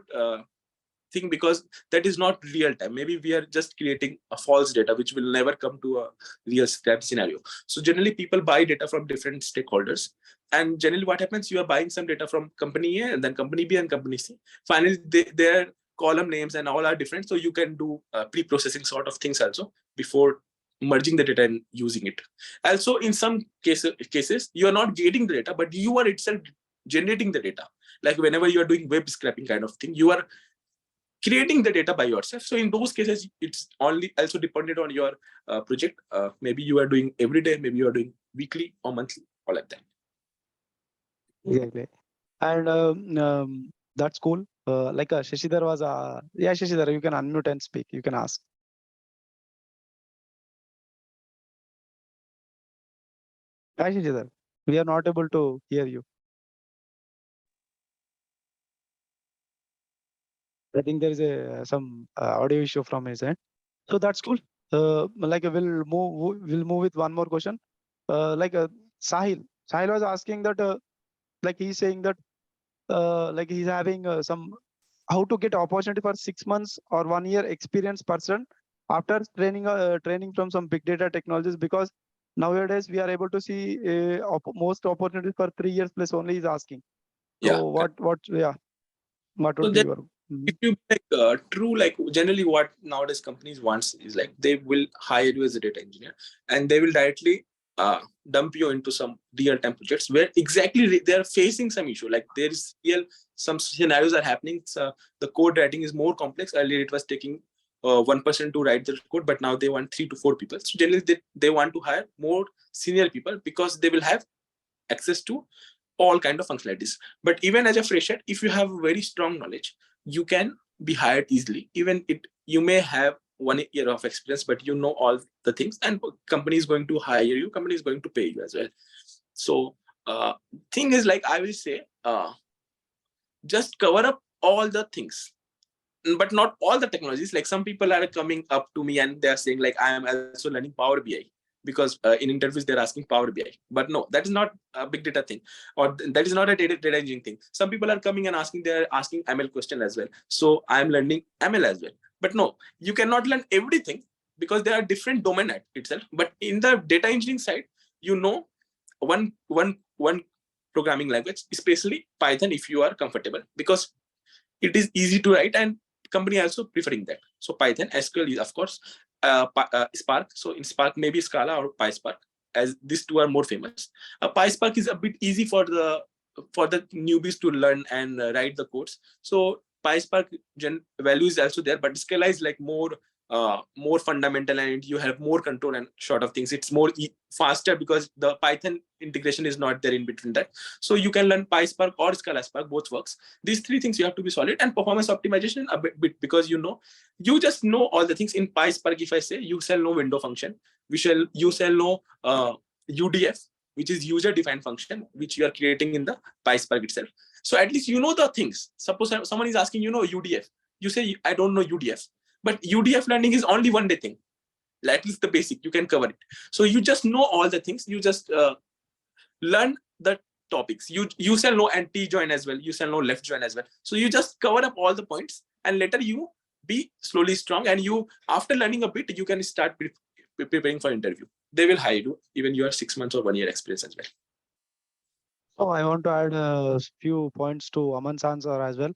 thing, because that is not real time. Maybe we are just creating a false data which will never come to a real scenario. So generally people buy data from different stakeholders, and generally what happens, you are buying some data from company A and then company B and company C. Finally their column names and all are different, so you can do pre-processing sort of things also before merging the data and using it. Also in some cases you are not getting the data, but you are itself generating the data. Like whenever you are doing web scraping kind of thing, you are creating the data by yourself. So in those cases, it's only also dependent on your project. Maybe you are doing every day, maybe you are doing weekly or monthly, or like that. Exactly. And that's cool. Shashidhar was, yeah, Shashidhar, you can unmute and speak. You can ask. Hi, Shashidhar. We are not able to hear you. I think there is some audio issue from his end. So that's cool. We'll move with one more question. Sahil. Sahil was asking that he's saying that he's having some how to get opportunity for 6 months or 1 year experienced person after training from some big data technologies, because nowadays we are able to see most opportunities for 3 years plus only is asking. So Yeah. what So would be then your if you like true, like generally what nowadays companies wants is like they will hire you as a data engineer and they will directly dump you into some real-time projects where exactly they are facing some issue. Like there is some scenarios are happening. So the code writing is more complex. Earlier it was taking one person to write the code, but now they want 3 to 4 people. So generally they want to hire more senior people because they will have access to all kind of functionalities. But even as a fresher, if you have very strong knowledge, you can be hired easily. Even you may have 1 year of experience, but you know all the things, and company is going to hire you, company is going to pay you as well. So thing is, like I will say, just cover up all the things, but not all the technologies. Like some people are coming up to me and they're saying like I am also learning Power BI, because in interviews they're asking Power BI. But no, that is not a big data thing, or that is not a data engineering thing. Some people are coming and they're asking ML question as well. So I'm learning ML as well. But no, you cannot learn everything because there are different domain at itself. But in the data engineering side, you know, one programming language, especially Python, if you are comfortable, because it is easy to write and company also preferring that. So Python, SQL is of course, Spark. So in Spark, maybe Scala or PySpark, as these two are more famous. PySpark is a bit easy for the newbies to learn and write the codes. So PySpark value is also there, but Scala is like more fundamental and you have more control and sort of things. It's more faster because the Python integration is not there in between that. So you can learn PySpark or Scala Spark, both works. These three things you have to be solid, and performance optimization a bit because you just know all the things in PySpark. If I say you shall know window function, you shall know UDF, which is user defined function, which you are creating in the PySpark itself. So at least you know the things. Suppose someone is asking, UDF, you say I don't know UDF, but UDF learning is only one day thing. At least the basic you can cover it. So you just know all the things. You just learn the topics. You shall know anti join as well. You shall know left join as well. So you just cover up all the points, and later you be slowly strong. And you, after learning a bit, you can start preparing for interview. They will hire you even you are 6 months or 1 year experience as well. So I want to add a few points to Aman's answer as well.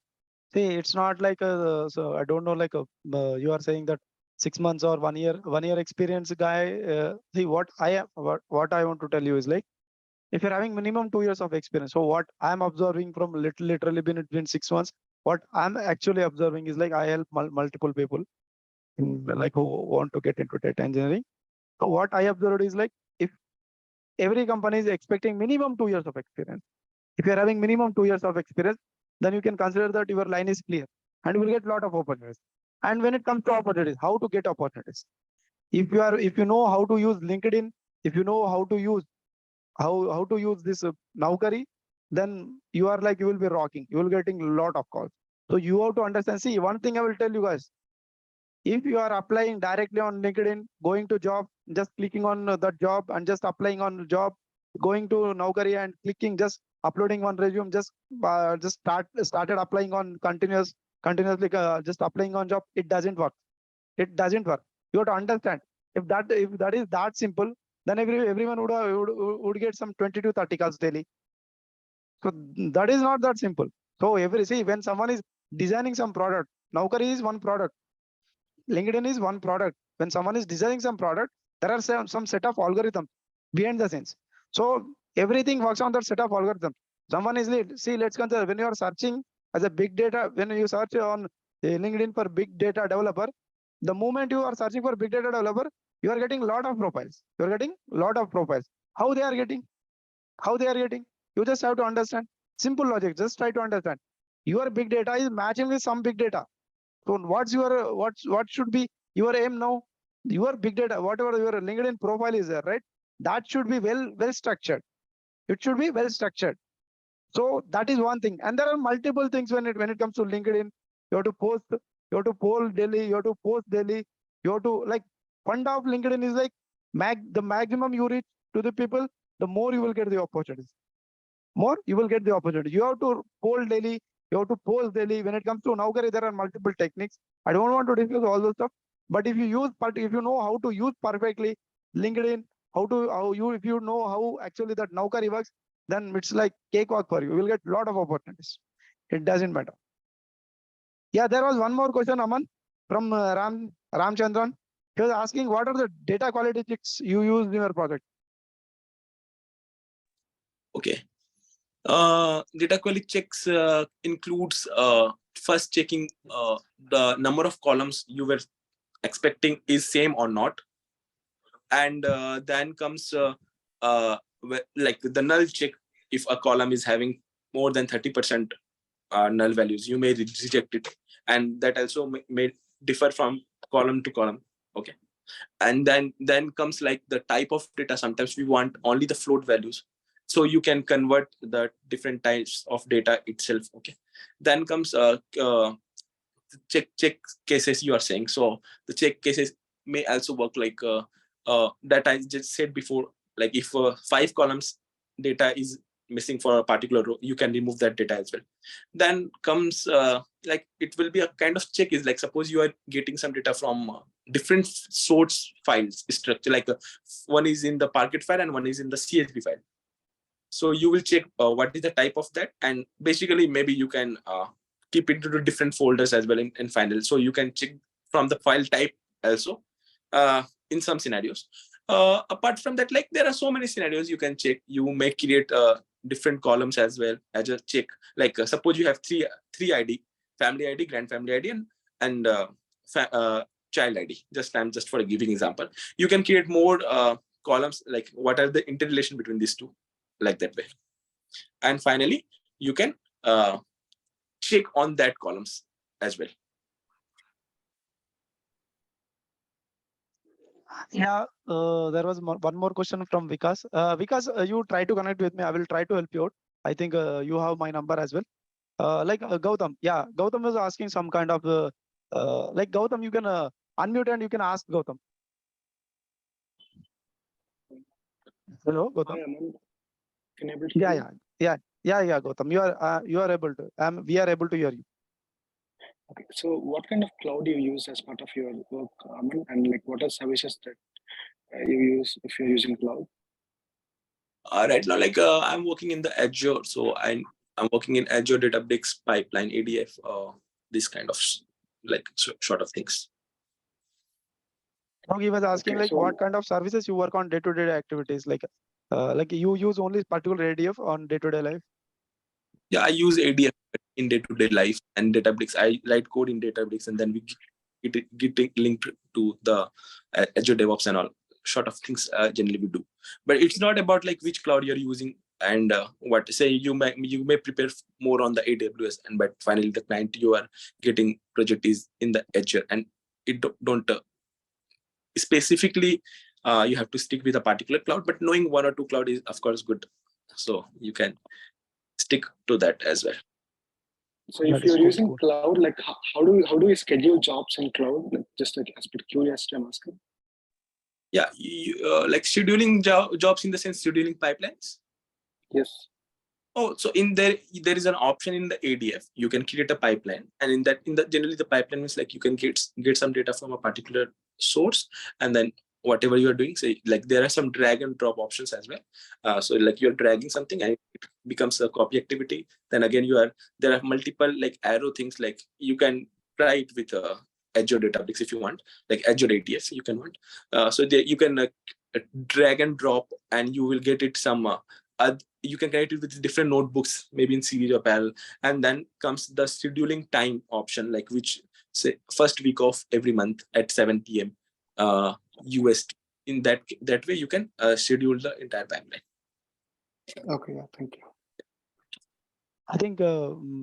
See, it's not like so I don't know, you are saying that 6 months or 1 year experience guy. See, what I want to tell you is like, if you're having minimum 2 years of experience, so what I'm observing from literally been 6 months, what I'm actually observing is like I help multiple people who want to get into data engineering. So what I observed is like, if every company is expecting minimum 2 years of experience, if you're having minimum 2 years of experience, then you can consider that your line is clear and you will get a lot of opportunities. And when it comes to opportunities, how to get opportunities? If you know how to use LinkedIn, if you know how to use this Naukari, then you will be rocking. You will getting a lot of calls. So you have to understand. See, one thing I will tell you guys: if you are applying directly on LinkedIn, going to job, just clicking on that job and just applying on the job, going to Naukari and clicking, just uploading one resume, just started applying on continuously just applying on job, it doesn't work. It doesn't work. You have to understand. If that is that simple, then everyone would get some 20 to 30 calls daily. So that is not that simple. So when someone is designing some product, Naukari is one product, LinkedIn is one product. When someone is designing some product, there are some set of algorithms behind the scenes. So everything works on that set of algorithms. Someone is let's consider when you are searching as a big data, when you search on LinkedIn for big data developer, the moment you are searching for big data developer, you are getting lot of profiles. You are getting lot of profiles. How they are getting? How they are getting? You just have to understand. Simple logic. Just try to understand. Your big data is matching with some big data. So what should be your aim now? Your big data, whatever your LinkedIn profile is there, right? That should be well structured. It should be well structured. So that is one thing. And there are multiple things when it comes to LinkedIn. You have to post, you have to poll daily, you have to post daily, you have to like fund of LinkedIn is like the maximum you reach to the people, the more you will get the opportunities. More you will get the opportunity. You have to poll daily, you have to post daily. When it comes to Naukari, there are multiple techniques. I don't want to discuss all those stuff, but if you know how to use perfectly LinkedIn, if you know how actually that Naukari works, then it's like cakewalk for you. You will get a lot of opportunities. It doesn't matter. Yeah, there was one more question, Aman, from Ramchandran. He was asking, what are the data quality checks you use in your project? Okay. Data quality checks includes first checking the number of columns you were expecting is same or not, and then comes like the null check. If a column is having more than 30% null values, you may reject it, and that also may differ from column to column. Okay. And then comes like the type of data. Sometimes we want only the float values, so you can convert the different types of data itself. Okay. Then comes check cases you are saying. So the check cases may also work like that I just said before. Like if 5 columns data is missing for a particular row, you can remove that data as well. Then comes like it will be a kind of check is like, suppose you are getting some data from different source files structure, like one is in the Parquet file and one is in the CSV file. So you will check what is the type of that, and basically maybe you can keep it into different folders as well in final. So you can check from the file type also in some scenarios. Apart from that, like there are so many scenarios you can check. You may create different columns as well as a check. Like suppose you have three ID: family ID, grandfamily ID, and child ID. I'm just for giving example. You can create more columns. Like what are the interrelation between these two, like that way. And finally, you can check on that columns as well. Yeah, there was one more question from Vikas. Vikas, you try to connect with me. I will try to help you out. I think you have my number as well. Like Gautam. Yeah, Gautam was asking some kind of like Gautam, you can unmute and you can ask Gautam. Hello, Gautam. Hi, Aman. Can you able to Yeah, hear me? yeah, Gautam. You are able to. We are able to hear you. Okay. So what kind of cloud you use as part of your work, Aman? And like what are services that you use if you're using cloud? Right now, like I'm working in the Azure, so I'm working in Azure Databricks pipeline, ADF, this kind of like sort of things. Now he was asking Okay, like so what kind of services you work on day-to-day activities, like you use only particular ADF on day-to-day life. Yeah, I use ADF in day-to-day life, and Databricks. I write code in Databricks, and then we get it linked to the Azure DevOps and all sort of things. Generally, we do, but it's not about like which cloud you're using and what. Say you may prepare more on the AWS, and but finally the client you are getting project is in the Azure, and it don't specifically you have to stick with a particular cloud. But knowing one or two cloud is of course good, so you can stick to that as well. so if you're using cloud, like how do you schedule jobs in cloud? Like just like as per curiosity, I'm asking. Yeah, like scheduling jobs in the sense scheduling pipelines. Yes. Oh, so in there is an option in the ADF. You can create a pipeline, and in that generally the pipeline is like you can get some data from a particular source, and then whatever you are doing, say like there are some drag and drop options as well. So like you're dragging something and it becomes a copy activity. Then again there are multiple like arrow things, like you can try it with Azure Databricks if you want, like Azure ADF you can want. So there you can drag and drop, and you will get it some. You can connect it with different notebooks, maybe in series or parallel, and then comes the scheduling time option, like which say first week of every month at 7 p.m. UST. In that way, you can schedule the entire pipeline. Okay, yeah, thank you. I think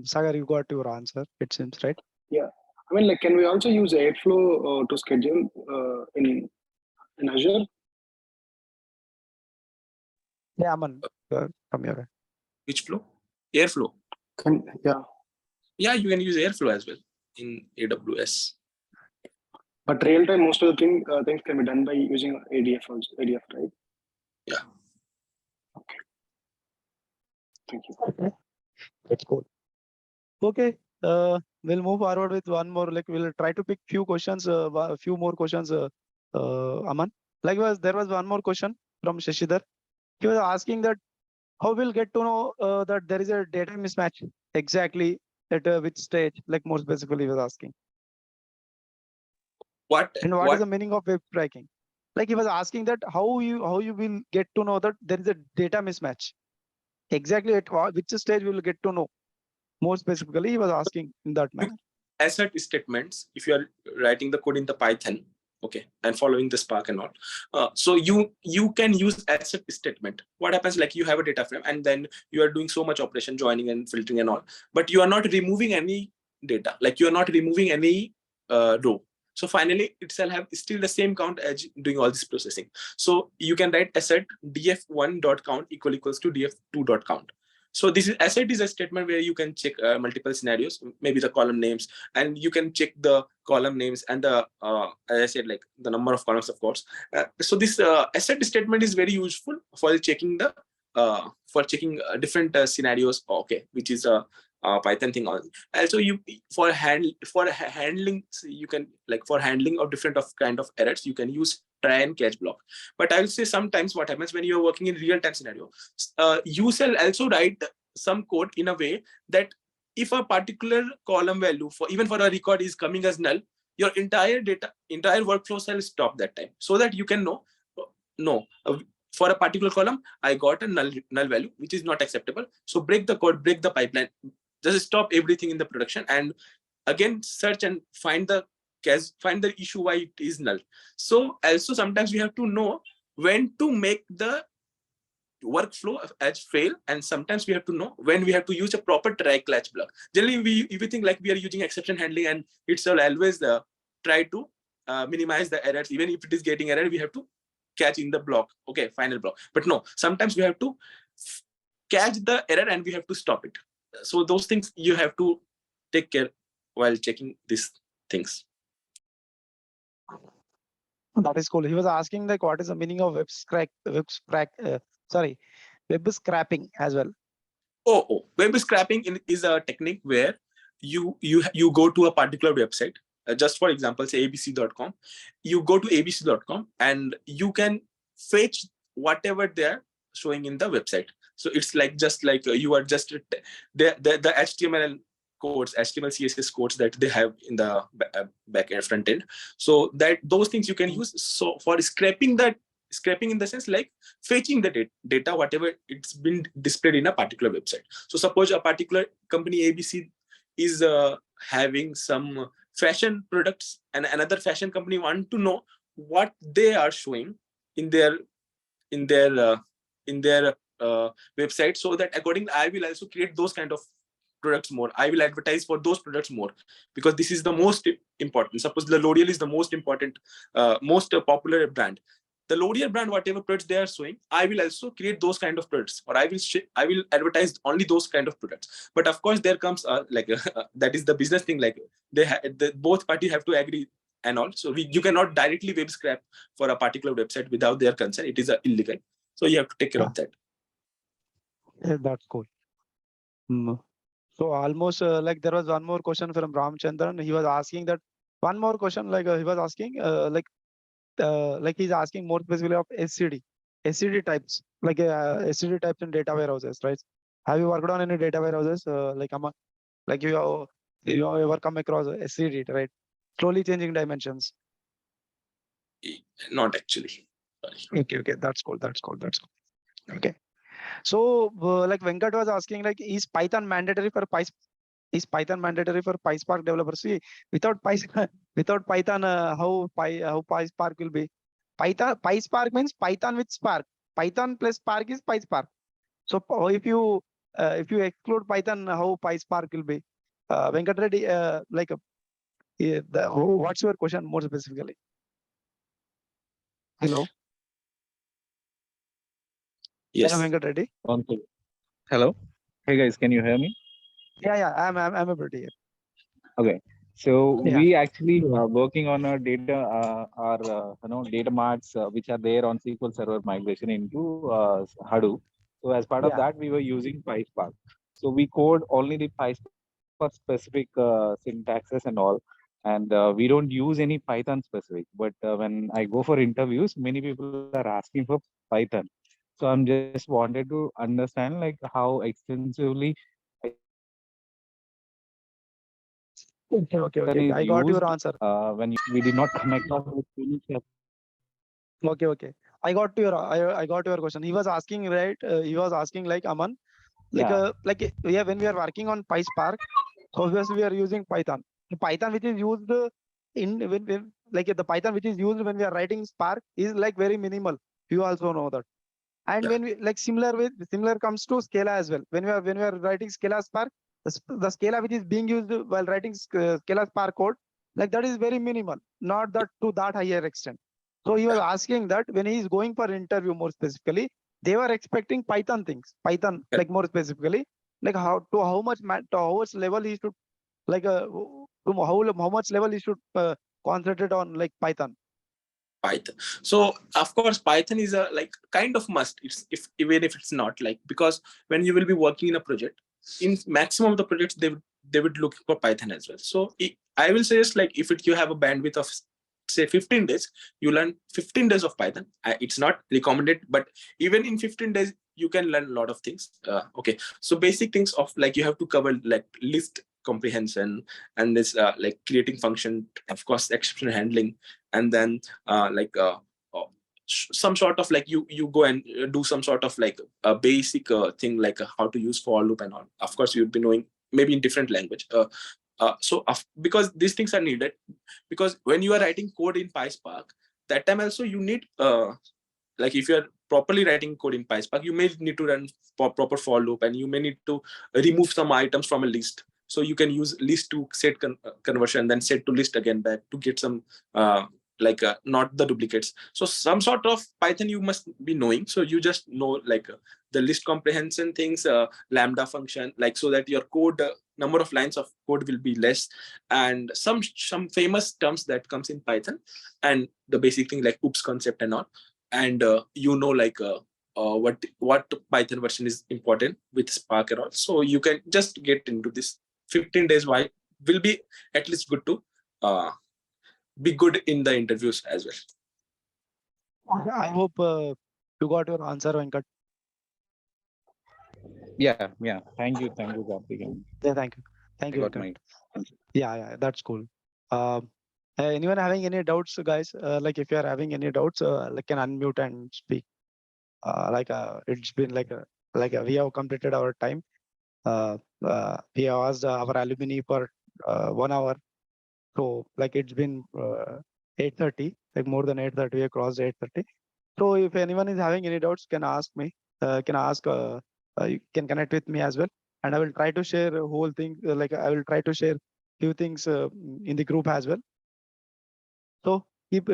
Sagar, you got your answer. It seems right. Yeah, I mean, like, can we also use Airflow to schedule in Azure? Yeah, Aman, from your end. Which flow? Airflow. Yeah, Yeah, you can use Airflow as well in AWS. but real time, most of the things can be done by using ADF also, ADF, right? Yeah. Okay. Thank you. Okay, that's cool. Okay, we'll move forward with one more. Like we'll try to pick few questions, a few more questions. Aman, like there was one more question from Shashidhar. He was asking that how we'll get to know that there is a data mismatch exactly at which stage, like more specifically he was asking. What And what is the meaning of web tracking? Like he was asking that how you will get to know that there is a data mismatch exactly at which stage we will get to know. More specifically, he was asking in that manner. Asset statements, if you are writing the code in the Python, okay, and following the Spark and all, so you can use asset statement. What happens, like you have a data frame and then you are doing so much operation, joining and filtering and all, but you are not removing any data, like you are not removing any row. So finally it shall have still the same count as doing all this processing. So you can write asset df1.count equals to df2.count. So this is asset is a statement where you can check multiple scenarios, maybe the column names, and you can check the column names and the, as I said, like the number of columns, of course. So this asset statement is very useful for checking the different scenarios. Okay, which is a Python thing. Also, you for handling, you can like for handling of different of kind of errors, you can use try and catch block. But I will say sometimes what happens when you are working in real time scenario, you shall also write some code in a way that if a particular column value for even for a record is coming as null, your entire workflow shall stop that time, so that you can know, no, for a particular column I got a null value which is not acceptable. So break the code, break the pipeline, just stop everything in the production, and again search and find the issue why it is null. So also sometimes we have to know when to make the workflow as fail, and sometimes we have to know when we have to use a proper try catch block. Generally we think like we are using exception handling, and it's always try to minimize the errors. Even if it is getting error, we have to catch in the block, okay, final block. But no, sometimes we have to catch the error and we have to stop it. So those things you have to take care while checking these things. That is cool. He was asking like what is the meaning of web scrapping as well. Web scraping is a technique where you go to a particular website. Just for example, say abc.com. You go to abc.com and you can fetch whatever they're showing in the website. So it's like just like you are just the HTML codes, HTML CSS codes that they have in the back end, front end. So that those things you can use. So for scraping in the sense like fetching the data whatever it's been displayed in a particular website. So suppose a particular company ABC is having some fashion products, and another fashion company want to know what they are showing in their website, so that accordingly I will also create those kind of products more. I will advertise for those products more, because this is the most important. Suppose the L'Oreal is the most important, most popular brand. The L'Oreal brand, whatever products they are showing, I will also create those kind of products, or I will advertise only those kind of products. But of course, there comes that is the business thing. Like both parties have to agree and all. So you cannot directly web scrap for a particular website without their consent. It is illegal. So you have to take care of that. Yeah, that's cool. Mm. So almost like there was one more question from Ramchandran. He was asking that one more question, like he was asking like he's asking more specifically of SCD types, like SCD types in data warehouses, right? Have you worked on any data warehouses? Like you have ever come across a SCD, right? Slowly changing dimensions. Not actually. Sorry. Okay, that's cool. That's cool. That's cool. Okay. So like Venkat was asking, like, is Python mandatory for PySpark developers? See, without Python, without Python, how PySpark will be? PySpark means Python with Spark. Python plus Spark is PySpark. So if you exclude Python, how PySpark will be? Venkat Reddy, what's your question more specifically? Hello, hello, Yes. Venkat Reddy. One second. Hello. Hey guys, can you hear me? Yeah, I'm able to hear. Okay. So Yeah, we actually working on a data, our data marts which are there on SQL Server migration into Hadoop. So as part of yeah. that, we were using PySpark. So we code only the PySpark specific syntaxes and all, and we don't use any Python specific. But when I go for interviews, many people are asking for Python. So I'm just wanted to understand like how extensively Python is used when we Okay. did I not got your connect answer. off with any Okay. I got your question. He was asking, right? He was asking like Aman, Yeah, yeah, when we are working on PySpark, so obviously we are using Python. The Python which is used in like the Python which is used when we are writing Spark is like very minimal. You also know that. And Yeah. when we like similar comes to Scala as well. When we are writing Scala Spark, the Scala which is being used while writing Scala Spark code, like that is very minimal, not that to that higher extent. So he was asking that when he is going for interview more specifically, they were expecting Python things, Python Yeah. like more specifically, like how much level he should like how much level he should concentrate on like Python. Python. So of course, Python is a like kind of must. It's if even if it's not like, because when you will be working in a project, in maximum of the projects they would look for Python as well. So I will suggest like if you have a bandwidth of say 15 days, you learn 15 days of Python. It's not recommended, but even in 15 days you can learn a lot of things. Okay, so basic things of like you have to cover like list comprehension, and this like creating function, of course exception handling, and then some sort of like you go and do some sort of like a basic thing like how to use for loop and all. Of course you'd be knowing maybe in different language. Because these things are needed, because when you are writing code in PySpark, that time also you need like if you are properly writing code in PySpark, you may need to run proper for loop, and you may need to remove some items from a list. So you can use list to set conversion, then set to list again back to get some not the duplicates. So some sort of Python you must be knowing. So you just know like the list comprehension things, lambda function, like so that your code number of lines of code will be less, and some famous terms that comes in Python, and the basic thing like oops concept and all. And what Python version is important with Spark and all. So you can just get into this 15 days. Why will be at least good to be good in the interviews as well. I hope you got your answer, Venkat. yeah. Thank you, Karthik. Yeah, I thank you, got Venkat. my answer. Yeah, that's cool. Anyone having any doubts, guys? Like if you are having any doubts, like can unmute and speak. It's been we have completed our time. We have asked our alumni for 1 hour. So like it's been 8:30, like more than 8:30. We crossed 8:30. So if anyone is having any doubts, can ask me. You can connect with me as well, and I will try to share a whole thing. I will try to share few things in the group as well. So keep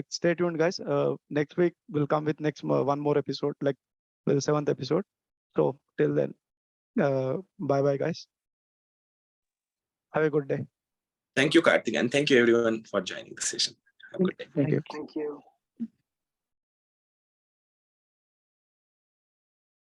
stay tuned, guys. Next week we'll come with next one more episode, like the 7th episode. So till then, bye bye, guys. Have a good day. Thank you, Karthik, and thank you everyone for joining the session. Have a good day. Thank you. Thank you.